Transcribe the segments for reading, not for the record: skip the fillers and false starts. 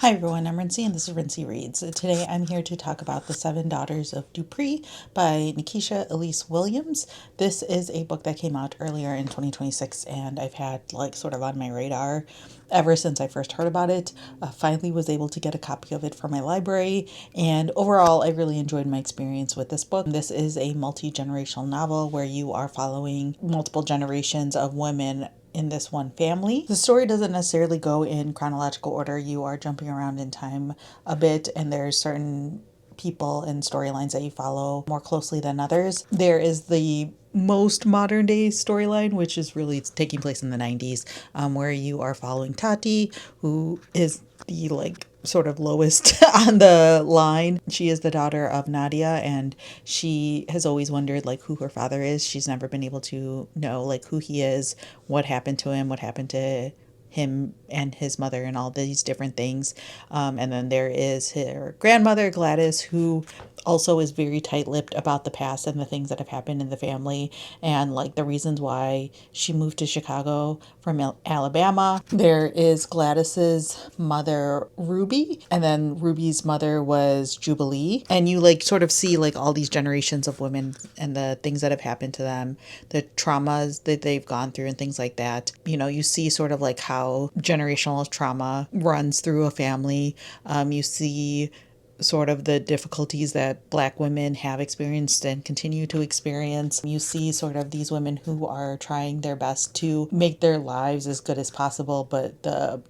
Hi everyone, I'm Rincey and this is Rincey Reads. Today I'm here to talk about The Seven Daughters of Dupree by Nikesha Elise Williams. This is a book that came out earlier in 2026 and I've had sort of on my radar ever since I first heard about it. Finally was able to get a copy of it from my library, and overall I really enjoyed my experience with this book. This is a multi-generational novel where you are following multiple generations of women in this one family. The story doesn't necessarily go in chronological order. You are jumping around in time a bit, and there's certain people and storylines that you follow more closely than others. There is the most modern day storyline, which is really taking place in the 90s, where you are following Tati, who is the sort of lowest on the line. She is the daughter of Nadia, and she has always wondered who her father is. She's never been able to know who he is, what happened to him, what happened to him and his mother, and all these different things. And then there is her grandmother Gladys, who also is very tight-lipped about the past and the things that have happened in the family, and the reasons why she moved to Chicago from Alabama. There is Gladys's mother Ruby, and then Ruby's mother was Jubilee, and you sort of see all these generations of women and the things that have happened to them, the traumas that they've gone through and things like that. You see sort of how generational trauma runs through a family. You see sort of the difficulties that Black women have experienced and continue to experience. You see sort of these women who are trying their best to make their lives as good as possible, but the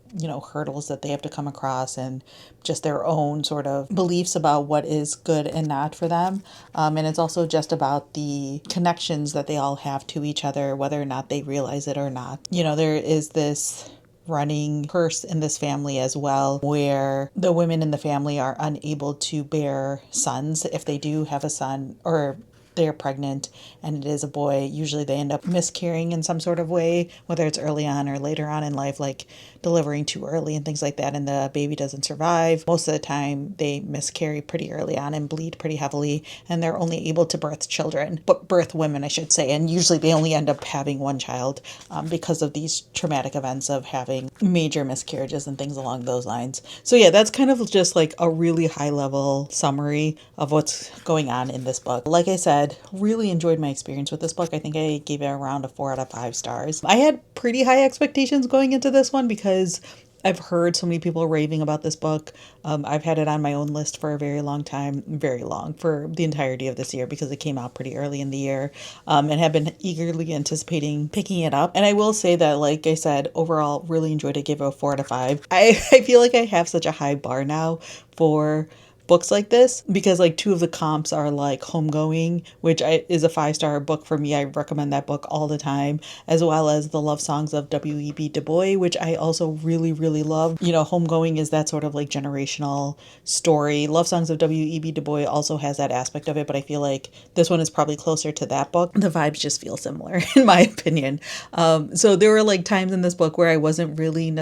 hurdles that they have to come across and just their own sort of beliefs about what is good and not for them. And it's also just about the connections that they all have to each other, whether or not they realize it or not. There is this running curse in this family as well, where the women in the family are unable to bear sons. If they do have a son, or they're pregnant and it is a boy, usually they end up miscarrying in some sort of way, whether it's early on or later on in life, like delivering too early and things like that, and the baby doesn't survive. Most of the time they miscarry pretty early on and bleed pretty heavily, and they're only able to birth women, I should say, and usually they only end up having one child because of these traumatic events of having major miscarriages and things along those lines. So yeah, that's kind of just a really high level summary of what's going on in this book. Like I said, really enjoyed my experience with this book. I think I gave it around a 4 out of 5 stars. I had pretty high expectations going into this one because I've heard so many people raving about this book. I've had it on my own list for a very long time, very long, for the entirety of this year, because it came out pretty early in the year, and have been eagerly anticipating picking it up. And I will say that, like I said, overall, really enjoyed it, gave it a 4 out of 5. I feel like I have such a high bar now for books like this, because two of the comps are Homegoing, which is a 5-star book for me. I recommend that book all the time, as well as The Love Songs of W.E.B. Du Bois, which I also really, really love. Homegoing is that sort of generational story. Love Songs of W.E.B. Du Bois also has that aspect of it, but I feel like this one is probably closer to that book. The vibes just feel similar in my opinion. So there were times in this book where I wasn't really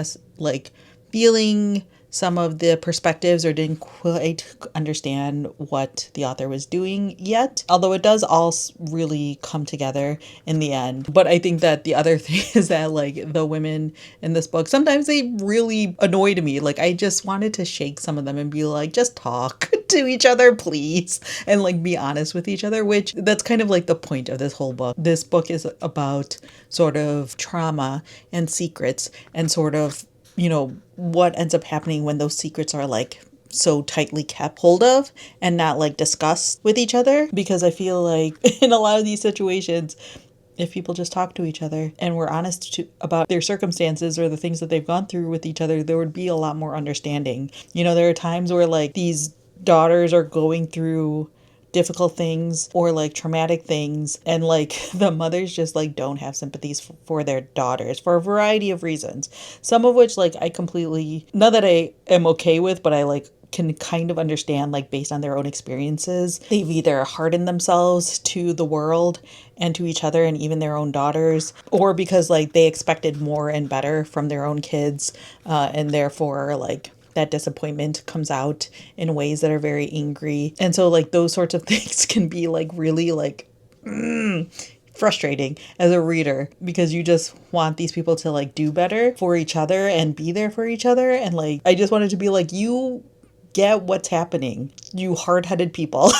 feeling some of the perspectives, or didn't quite understand what the author was doing yet, although it does all really come together in the end. But I think that the other thing is that the women in this book, sometimes they really annoyed me. I just wanted to shake some of them and be just talk to each other, please, and be honest with each other, which that's kind of the point of this whole book. This book is about sort of trauma and secrets, and sort of what ends up happening when those secrets are so tightly kept hold of and not discussed with each other. Because I feel in a lot of these situations, if people just talk to each other and were honest about their circumstances or the things that they've gone through with each other, there would be a lot more understanding. There are times where these daughters are going through difficult things or traumatic things, and the mothers just don't have sympathies for their daughters for a variety of reasons, some of which I completely, not that I am okay with, but I can kind of understand, based on their own experiences. They've either hardened themselves to the world and to each other and even their own daughters, or because they expected more and better from their own kids, and therefore that disappointment comes out in ways that are very angry. And so those sorts of things can be really frustrating as a reader because you just want these people to like do better for each other and be there for each other. And like, I just wanted to be like, you get what's happening, you hard-headed people.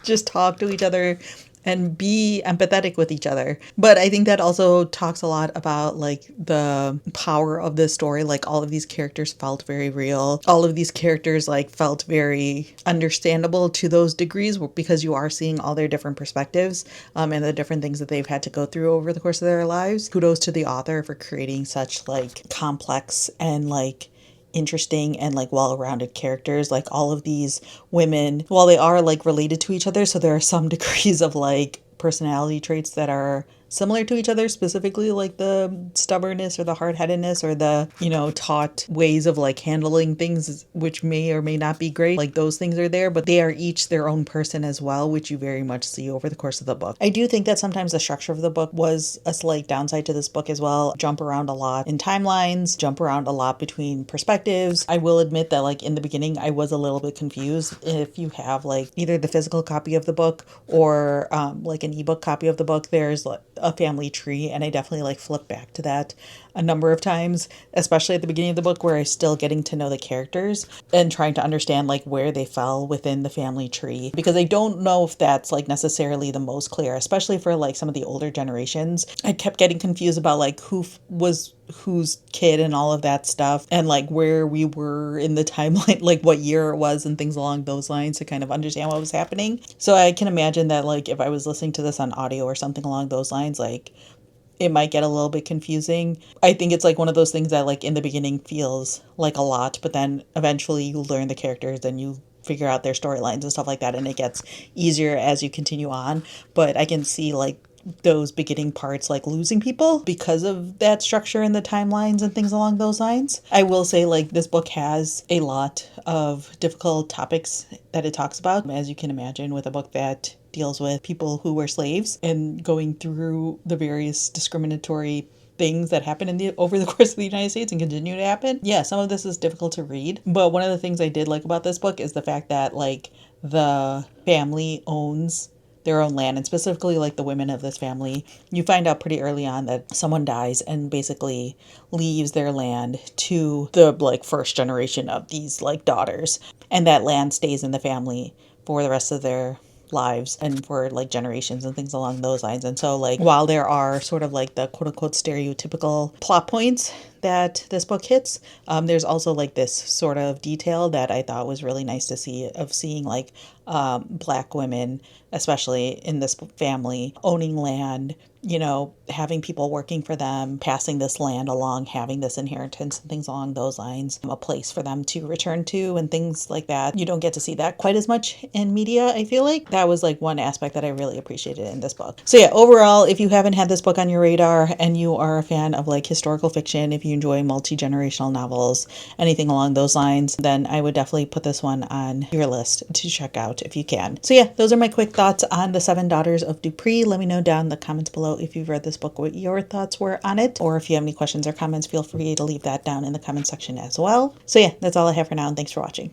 just talk to each other and be empathetic with each other. But I think that also talks a lot about like the power of this story. Like all of these characters felt very real. All of these characters like felt very understandable to those degrees because you are seeing all their different perspectives and the different things that they've had to go through over the course of their lives. Kudos to the author for creating such like complex and like interesting and like well-rounded characters. Like all of these women, while they are like related to each other, so there are some degrees of like personality traits that are similar to each other, specifically like the stubbornness or the hard-headedness or the, you know, taught ways of like handling things, which may or may not be great. Like those things are there, but they are each their own person as well, which you very much see over the course of the book. I do think that sometimes the structure of the book was a slight downside to this book as well. Jump around a lot in timelines, jump around a lot between perspectives. I will admit that like in the beginning, I was a little bit confused. If you have like either the physical copy of the book or like an ebook copy of the book, there's like a family tree, and I definitely like flipped back to that a number of times, especially at the beginning of the book where I'm still getting to know the characters and trying to understand like where they fell within the family tree, because I don't know if that's like necessarily the most clear, especially for like some of the older generations. I kept getting confused about like who was whose kid and all of that stuff, and like where we were in the timeline, like what year it was and things along those lines to kind of understand what was happening. So I can imagine that like if I was listening to this on audio or something along those lines, like it might get a little bit confusing. I think it's like one of those things that like in the beginning feels like a lot, but then eventually you learn the characters and you figure out their storylines and stuff like that, and it gets easier as you continue on. But I can see like those beginning parts like losing people because of that structure and the timelines and things along those lines. I will say like this book has a lot of difficult topics that it talks about, as you can imagine, with a book that deals with people who were slaves and going through the various discriminatory things that happen in the over the course of the United States and continue to happen. Yeah, some of this is difficult to read, but one of the things I did like about this book is the fact that like the family owns their own land, and specifically like the women of this family. You find out pretty early on that someone dies and basically leaves their land to the like first generation of these like daughters, and that land stays in the family for the rest of their lives and for like generations and things along those lines. And so like while there are sort of like the quote unquote stereotypical plot points that this book hits, there's also like this sort of detail that I thought was really nice to see, of seeing like Black women, especially in this family, owning land, you know, having people working for them, passing this land along, having this inheritance and things along those lines, a place for them to return to and things like that. You don't get to see that quite as much in media, I feel like. That was like one aspect that I really appreciated in this book. So yeah, overall, if you haven't had this book on your radar and you are a fan of like historical fiction, if you enjoy multi-generational novels, anything along those lines, then I would definitely put this one on your list to check out if you can. So yeah, those are my quick thoughts on The Seven Daughters of Dupree. Let me know down in the comments below if you've read this book, what your thoughts were on it, or if you have any questions or comments, feel free to leave that down in the comment section as well. So yeah, that's all I have for now, and thanks for watching.